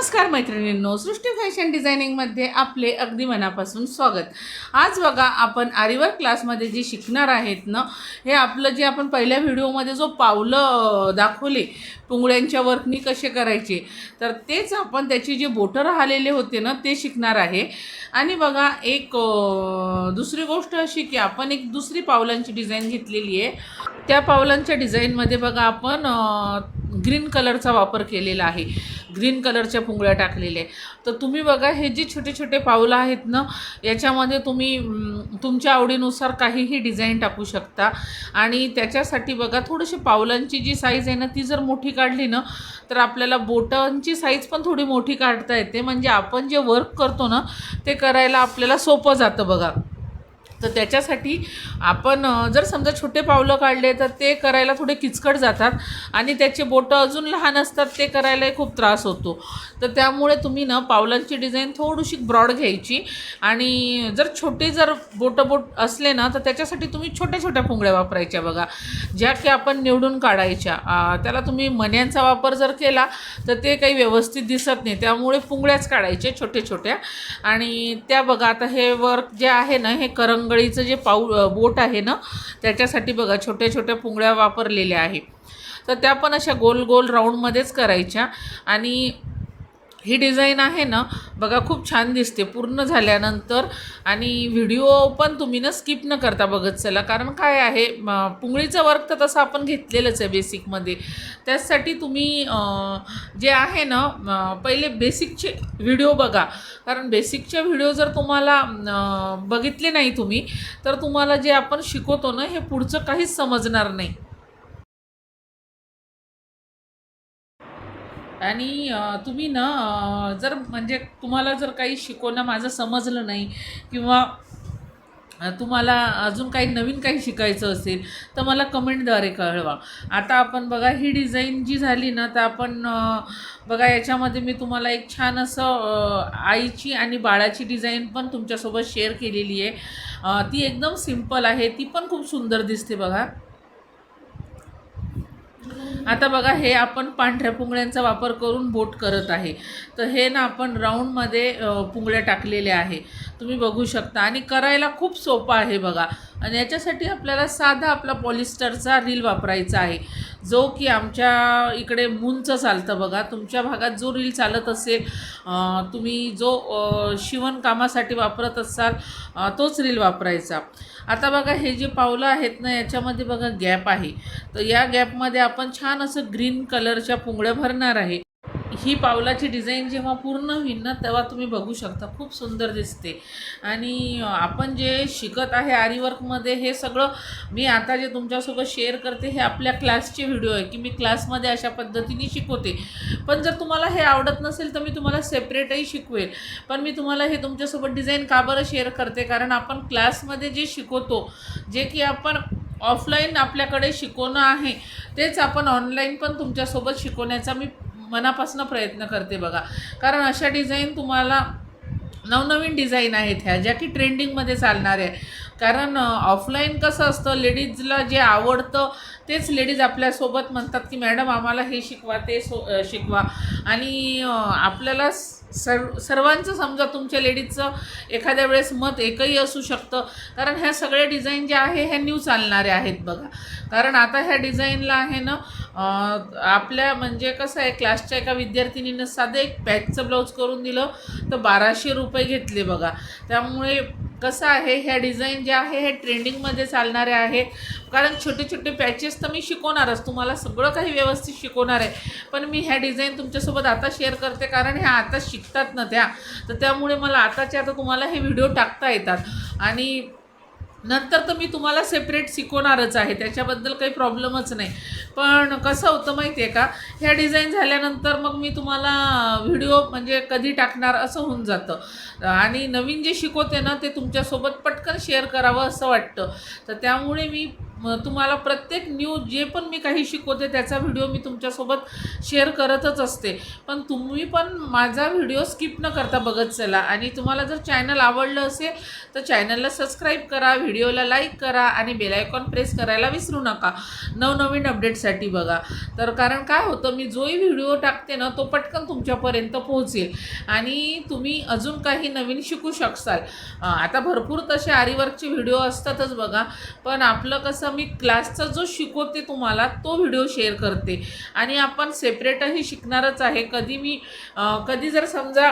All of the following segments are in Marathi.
नमस्कार मैत्रिणींनो, सृष्टी फॅशन डिझायनिंगमध्ये आपले अगदी मनापासून स्वागत. आज बघा आपण आरीवर्क क्लासमध्ये जे शिकणार आहेत ना, हे आपलं जे आपण पहिल्या व्हिडिओमध्ये जो पावलं दाखवले पुंगळ्यांच्या वर्कनी कसे करायचे, तर तेच आपण त्याची जे बोटं राहिलेले होते ना ते शिकणार आहे. आणि बघा एक दुसरी गोष्ट अशी की आपण एक दुसरी पावलांची डिझाईन घेतलेली आहे. त्या पावलांच्या डिझाईनमध्ये बघा आपण ग्रीन कलरचा वापर केलेला आहे, ग्रीन कलरच्या पुंगळ्या टाकलेल्या आहे. तर तुम्ही बघा हे जे छोटे छोटे पावलं आहेत ना, याच्यामध्ये तुम्ही तुमच्या आवडीनुसार काहीही डिझाईन टाकू शकता. आणि त्याच्यासाठी बघा थोडीशी पावलांची जी साईज आहे ना ती जर मोठी काढली ना तर आपल्याला बोटांची साईज पण थोडी मोठी काढता येते, म्हणजे आपण जे वर्क करतो ना ते करायला आपल्याला सोपं जातं बघा. तर त्याच्यासाठी आपण जर समजा छोटे पावलं काढले तर ते करायला थोडे किचकट जातात आणि त्याचे बोटं अजून लहान असतात, ते करायलाही खूप त्रास होतो. तर त्यामुळे तुम्ही ना पावलांची डिझाईन थोडीशी ब्रॉड घ्यायची आणि जर छोटे जर बोट असले ना तर त्याच्यासाठी तुम्ही छोट्या छोट्या पुंगळ्या वापरायच्या बघा, ज्या की आपण निवडून काढायच्या. त्याला तुम्ही मण्यांचा वापर जर केला तर ते काही व्यवस्थित दिसत नाही, त्यामुळे पुंगळ्याच काढायचे छोटे छोट्या. आणि त्या बघा आता हे वर्क जे आहे ना हे करंगळीचं जे बोट आहे ना त्याच्यासाठी बघा छोट्या छोट्या पुंगळ्या वापरलेल्या आहे. तर त्या पण अशा गोल गोल राऊंडमध्येच करायच्या. आणि ही डिझाईन आहे ना बघा खूप छान दिसते पूर्ण झाल्यानंतर. आणि व्हिडिओ पण तुम्ही ना स्किप न करता बघत चला, कारण काय आहे पुंगळीचं वर्क तर तसं आपण घेतलेलंच आहे बेसिकमध्ये. त्यासाठी तुम्ही जे आहे ना पहिले बेसिकचे व्हिडिओ बघा, कारण बेसिकचे व्हिडिओ जर तुम्हाला बघितले नाही तुम्ही तर तुम्हाला जे आपण शिकवतो ना हे पुढचं काहीच समजणार नाही. आणि तुम्ही ना जर म्हणजे तुम्हाला जर काही शिकवणं माझं समजलं नाही किंवा तुम्हाला अजून काही नवीन काही शिकायचं असेल तर मला कमेंटद्वारे कळवा. आता आपण बघा ही डिझाईन जी झाली ना तर आपण बघा याच्यामध्ये मी तुम्हाला एक छान असं आईची आणि बाळाची डिझाईन पण तुमच्यासोबत शेअर केलेली आहे. ती एकदम सिंपल आहे, ती पण खूप सुंदर दिसते बघा. आता बघा हे आपण पांढऱ्या पुंगळ्यांचा वापर करून बोट करत आहे. तर हे ना आपण राऊंडमध्ये पुंगळ्या टाकलेल्या आहे, तुम्ही बघू शकता. आणि करायला खूप सोपं आहे बघा. आणि याच्यासाठी आपल्याला साधा आपला पॉलिस्टरचा रील वापरायचा आहे, जो की आमच्या इकडे मूनचं चालतं बघा. तुमच्या भागात जो रील चालत असेल, तुम्ही जो शिवणकामासाठी वापरत असाल तोच रील वापरायचा. आता बघा हे जे पावलं आहेत ना याच्यामध्ये बघा गॅप आहे, तर या गॅपमध्ये आपण छान असं ग्रीन कलरच्या पुंगळ्या भरणार आहे. ही पावलाची डिझाईन जेव्हा पूर्ण होईल ना तेव्हा तुम्ही बघू शकता खूप सुंदर दिसते. आणि आपण जे शिकत आहे आरीवर्कमध्ये हे सगळं मी आता जे तुमच्यासोबत शेअर करते हे आपल्या क्लासचे व्हिडिओ आहे, की मी क्लासमध्ये अशा पद्धतीने शिकवते. पण जर तुम्हाला हे आवडत नसेल तर मी तुम्हाला सेपरेटही शिकवेल. पण मी तुम्हाला हे तुमच्यासोबत डिझाईन का बरं शेअर करते, कारण आपण क्लासमध्ये जे शिकवतो, जे की आपण ऑफलाईन आपल्याकडे शिकवणं आहे तेच आपण ऑनलाईन पण तुमच्यासोबत शिकवण्याचा मी मनापासून प्रयत्न करते बघा. कारण अशा डिझाईन तुम्हाला नवनवीन डिझाईन आहेत ह्या ज्या की ट्रेंडिंगमध्ये चालणार आहे. कारण ऑफलाईन कसं असतं, लेडीजला जे आवडतं तेच लेडीज आपल्यासोबत म्हणतात की मॅडम आम्हाला हे शिकवा ते शिकवा. आणि आपल्याला सर्वांचं समजा तुमच्या लेडीजचं एखाद्या वेळेस मत एकही असू शकतं, कारण ह्या सगळ्या डिझाईन ज्या आहे ह्या न्यू चालणाऱ्या आहेत बघा. कारण आता ह्या डिझाईनला आहे ना आपल्या म्हणजे कसं आहे, क्लासच्या एका विद्यार्थिनीनं साधं एक पॅचचं ब्लाऊज करून दिलं तर 1200 रुपये घेतले बघा. त्यामुळे कसं आहे ह्या डिझाईन ज्या आहे हे ट्रेंडिंगमध्ये चालणाऱ्या आहेत. कारण छोटे छोटे पॅचेस तर मी शिकवणारच, तुम्हाला सगळं काही व्यवस्थित शिकवणार आहे. पण मी ह्या डिझाईन तुमच्यासोबत आता शेअर करते कारण ह्या आता शिकतात ना त्या, तर त्यामुळे मला आताच्या आता तुम्हाला हे व्हिडिओ टाकता येतात. आणि नंतर तर मी तुम्हाला सेपरेट शिकवणारच आहे, त्याच्याबद्दल काही प्रॉब्लेमच नाही. पण कसं होतं माहिती आहे का, ह्या डिझाईन झाल्यानंतर मग मी तुम्हाला व्हिडिओ म्हणजे कधी टाकणार असं होऊन जातं. आणि नवीन जे शिकवते ना ते तुमच्यासोबत पटकन शेअर करावं असं वाटतं. तर त्यामुळे मी तुम्हाला प्रत्येक न्यू जे पण मी काही शिकवते त्याचा व्हिडिओ मी तुमच्यासोबत शेअर करतच असते. पण तुम्ही पण माझा व्हिडिओ स्किप न करता बघत चला. आणि तुम्हाला जर चॅनल आवडलं असेल तर चॅनलला सबस्क्राईब करा, व्हिडिओला लाईक करा आणि बेल आयकॉन प्रेस करायला विसरू नका नवनवीन अपडेटसाठी. बघा तर कारण काय होतं, मी जोही व्हिडिओ टाकते ना तो पटकन तुमच्यापर्यंत पोहोचेल आणि तुम्ही अजून काही नवीन शिकू शकाल. आता भरपूर तसे आरीवर्कचे व्हिडिओ असतातच बघा, पण आपलं कसं मी क्लासचा जो शिकवते तुम्हाला तो व्हिडिओ शेअर करते आणि आपण सेपरेटही शिकणारच आहे. कधी जर समजा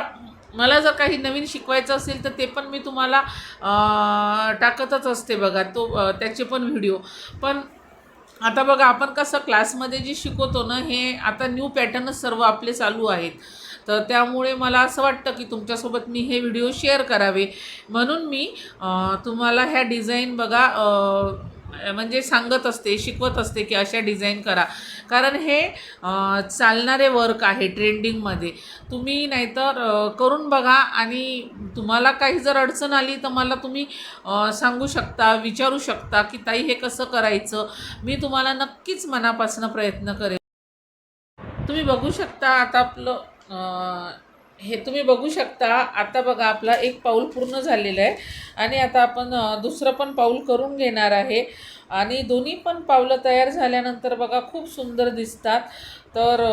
मला जर काही नवीन शिकवायचं असेल तर ते पण मी तुम्हाला टाकतच असते बघा, त्याचे पण व्हिडिओ. पण आता बघा आपण कसं क्लासमध्ये जे शिकवतो ना, हे आता न्यू पॅटर्नच सर्व आपले चालू आहेत. तर त्यामुळे मला असं वाटतं की तुमच्यासोबत मी हे व्हिडिओ शेअर करावे, म्हणून मी तुम्हाला ह्या डिझाईन बघा म्हणजे सांगत असते, शिकवत असते की अशा डिझाईन करा. कारण हे चालणारे वर्क आहे ट्रेंडिंगमध्ये. तुम्ही नाहीतर करून बघा आणि तुम्हाला काही जर अडचण आली तर मला तुम्ही सांगू शकता, विचारू शकता की ताई हे कसं करायचं. मी तुम्हाला नक्कीच मनापासून प्रयत्न करेन. तुम्ही बघू शकता आता हे तुम्ही बघू शकता आता बघा आपला एक पाऊल पूर्ण झालेलं आहे आणि आता आपण दुसरं पण पाऊल करून घेणार आहे. आणि दोन्ही पण पावलं तयार झाल्यानंतर बघा खूप सुंदर दिसतात. तर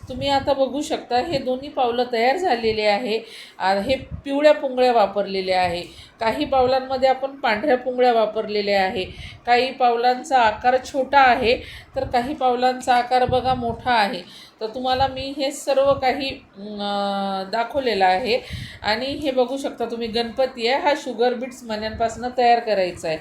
तुम्ही आता बघू शकता हे दोन्ही पावलं तयार झालेले आहे. हे पिवळ्या पुंगळ्या वापरलेल्या आहे, काही पावलांमध्ये आपण पांढऱ्या पुंगळ्या वापरलेल्या आहे. काही पावलांचा आकार छोटा आहे तर काही पावलांचा आकार बघा मोठा आहे. तर तुम्हाला मी हे सर्व काही दाखवलेलं आहे. आणि हे बघू शकता तुम्ही गणपती आहे, हा शुगर बीट्स मण्यांपासून तयार करायचा आहे.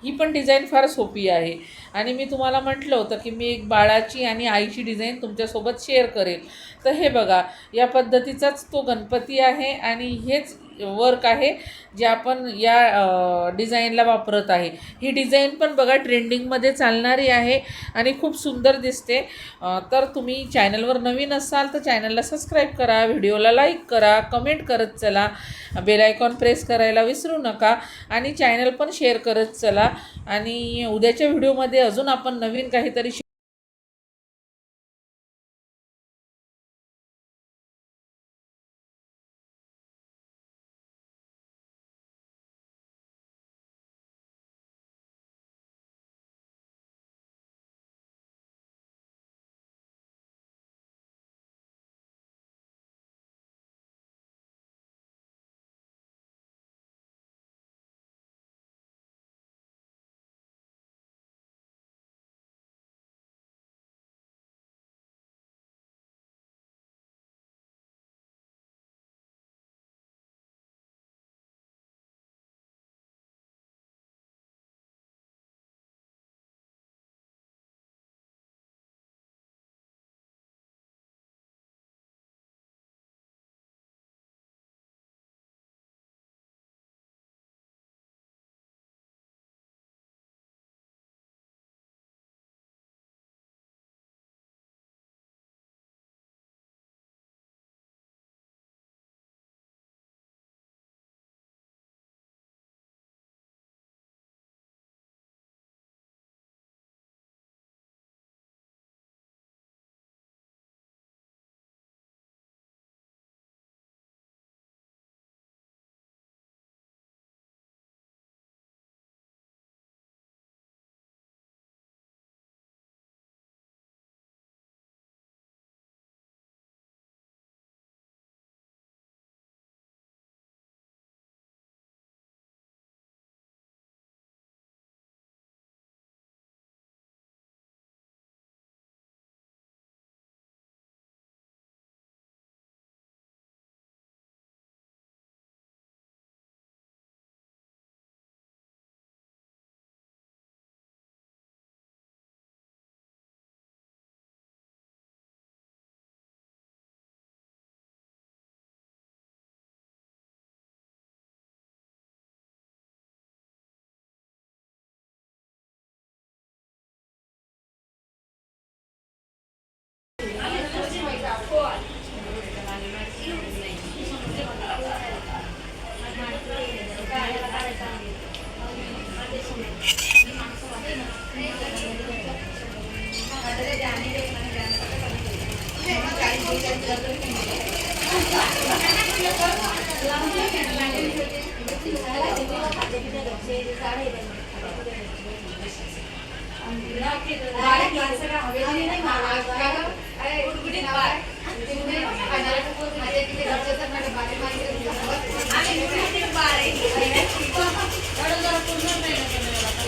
ही पण डिझाईन फार सोपी आहे. आणि मी तुम्हाला म्हटलं होतं की मी एक बाळाची आणि आईची डिझाईन तुमच्यासोबत शेअर करेल. तर हे बघा या पद्धतीचाच तो गणपती आहे आणि हेच वर्क आहे जे आपण या डिझाईनला वापरत आहे. ही डिझाईन पण बघा ट्रेंडिंगमध्ये चालणारी आहे आणि खूप सुंदर दिसते. तर तुम्ही चॅनलवर नवीन असाल तर चॅनलला सबस्क्राईब करा, व्हिडिओला लाईक करा, कमेंट करत चला, बेल आयकॉन प्रेस करायला विसरू नका आणि चॅनल पण शेअर करत चला. आणि उद्याच्या व्हिडिओमध्ये अजून आपण नवीन काहीतरी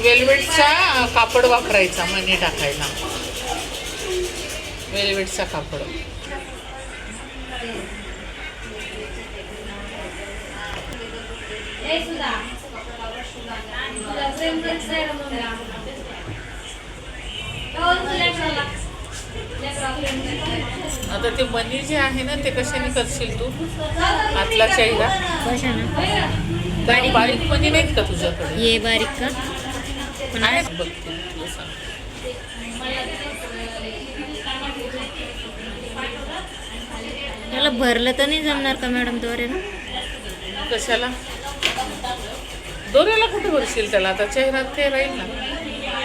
वेल्वेटचा कापड वापरायचा मणी टाकायला. वेल्वेटचा कापड. आता ते मणी जे आहे ना ते कशाने करशील तू? आतला चेहरा बारीक मणी नाहीत का तुझ्याकडे? ये बारीक का पण आहे. बघते तुला सांग. त्याला भरलं तर नाही जमणार का मॅडम दोरे ना? कशाला दोऱ्याला कुठे भरशील त्याला? आता चेहऱ्यात ते राहील ना,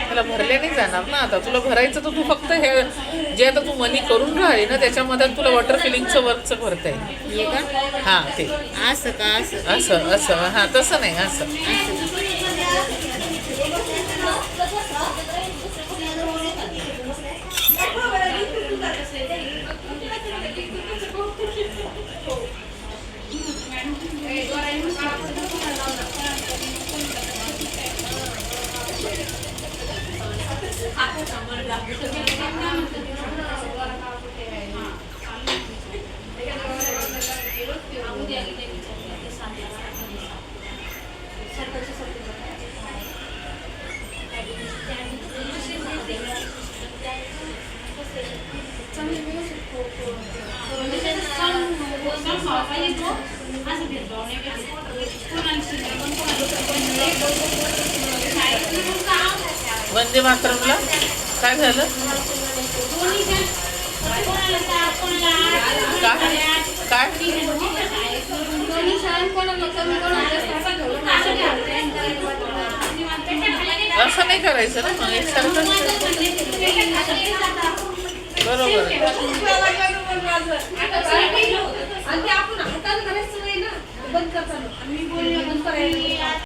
त्याला भरले नाही जाणार ना. आता तुला भरायचं तर तू फक्त हे जे आता तू मनी करून राहिली ना त्याच्यामध्ये तुला वॉटर फिलिंगचं वर्कचं भरता येईल. ये का? हां ते असं का? असं असं असं हां तसं नाही असं. वंदे मातरमला काय झालं? काय असं नाही करायचं ना मग एकसारखं. बरोबर.